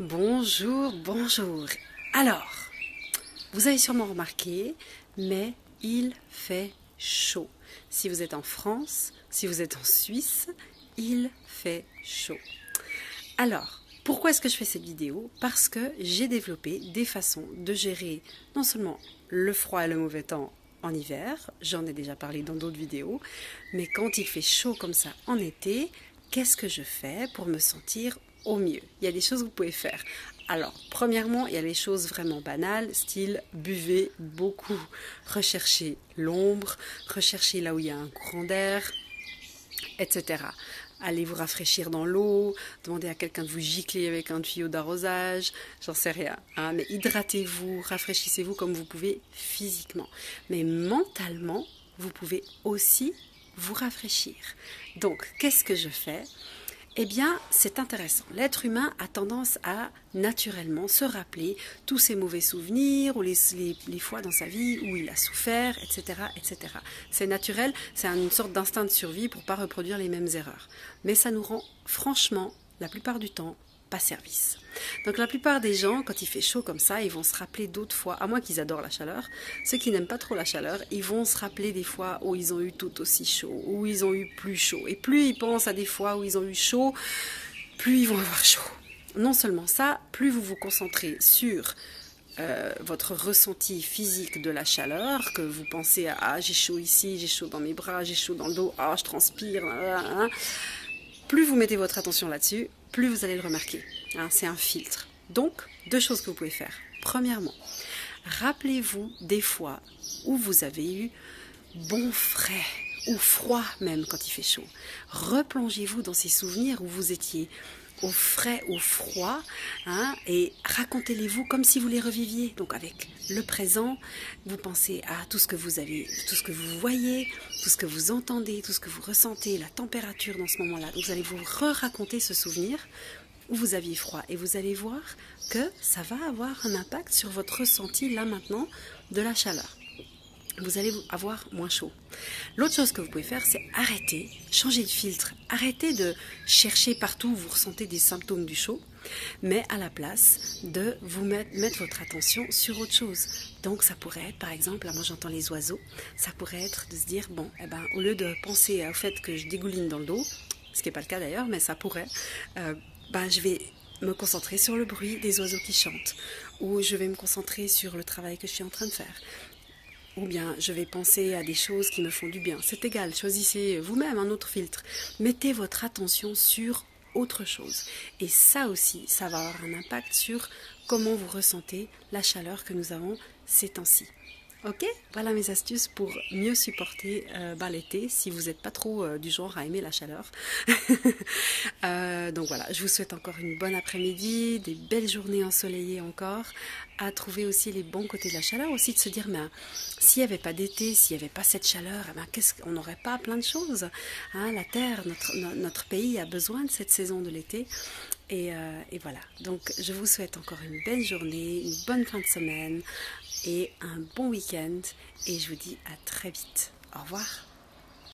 Bonjour, bonjour. Alors, vous avez sûrement remarqué, mais il fait chaud. Si vous êtes en France, si vous êtes en Suisse, il fait chaud. Alors, pourquoi est-ce que je fais cette vidéo? Parce que j'ai développé des façons de gérer non seulement le froid et le mauvais temps en hiver, j'en ai déjà parlé dans d'autres vidéos, mais quand il fait chaud comme ça en été, qu'est-ce que je fais pour me sentir au mieux? Il y a des choses que vous pouvez faire. Alors, premièrement, il y a les choses vraiment banales, style buvez beaucoup, recherchez l'ombre, recherchez là où il y a un courant d'air, etc. Allez vous rafraîchir dans l'eau, demandez à quelqu'un de vous gicler avec un tuyau d'arrosage, j'en sais rien. Hein, mais hydratez-vous, rafraîchissez-vous comme vous pouvez physiquement. Mais mentalement, vous pouvez aussi vous rafraîchir. Donc, qu'est-ce que je fais ? Eh bien, c'est intéressant. L'être humain a tendance à naturellement se rappeler tous ses mauvais souvenirs ou les fois dans sa vie où il a souffert, etc., etc. C'est naturel, c'est une sorte d'instinct de survie pour ne pas reproduire les mêmes erreurs. Mais ça nous rend franchement, la plupart du temps, pas service. Donc la plupart des gens, quand il fait chaud comme ça, ils vont se rappeler d'autres fois, à moins qu'ils adorent la chaleur. Ceux qui n'aiment pas trop la chaleur, ils vont se rappeler des fois où ils ont eu tout aussi chaud, où ils ont eu plus chaud. Et plus ils pensent à des fois où ils ont eu chaud, plus ils vont avoir chaud. Non seulement ça, plus vous vous concentrez sur votre ressenti physique de la chaleur, que vous pensez à ah, j'ai chaud ici, j'ai chaud dans mes bras, j'ai chaud dans le dos, ah je transpire, plus vous mettez votre attention là-dessus, plus vous allez le remarquer. Hein, c'est un filtre. Donc, deux choses que vous pouvez faire. Premièrement, rappelez-vous des fois où vous avez eu bon frais ou froid même quand il fait chaud. Replongez-vous dans ces souvenirs où vous étiez au frais, au froid, hein, et racontez-les-vous comme si vous les reviviez. Donc avec le présent, vous pensez à tout ce que vous avez, tout ce que vous voyez, tout ce que vous entendez, tout ce que vous ressentez, la température dans ce moment-là. Donc vous allez vous re-raconter ce souvenir où vous aviez froid et vous allez voir que ça va avoir un impact sur votre ressenti là maintenant de la chaleur. Vous allez avoir moins chaud. L'autre chose que vous pouvez faire, c'est arrêter, changer de filtre. Arrêtez de chercher partout où vous ressentez des symptômes du chaud, mais à la place de vous mettre votre attention sur autre chose. Donc ça pourrait être, par exemple, là moi j'entends les oiseaux, ça pourrait être de se dire, bon, eh ben, au lieu de penser au fait que je dégouline dans le dos, ce qui n'est pas le cas d'ailleurs, mais ça pourrait, je vais me concentrer sur le bruit des oiseaux qui chantent, ou je vais me concentrer sur le travail que je suis en train de faire. Ou bien je vais penser à des choses qui me font du bien. C'est égal, choisissez vous-même un autre filtre. Mettez votre attention sur autre chose. Et ça aussi, ça va avoir un impact sur comment vous ressentez la chaleur que nous avons ces temps-ci. Ok, voilà mes astuces pour mieux supporter l'été si vous n'êtes pas trop du genre à aimer la chaleur. Donc voilà, je vous souhaite encore une bonne après-midi, des belles journées ensoleillées encore, à trouver aussi les bons côtés de la chaleur, aussi de se dire, s'il n'y avait pas d'été, s'il n'y avait pas cette chaleur, on n'aurait pas plein de choses. Hein, la Terre, notre pays a besoin de cette saison de l'été. Et voilà, donc je vous souhaite encore une belle journée, une bonne fin de semaine et un bon week-end. Et je vous dis à très vite. Au revoir.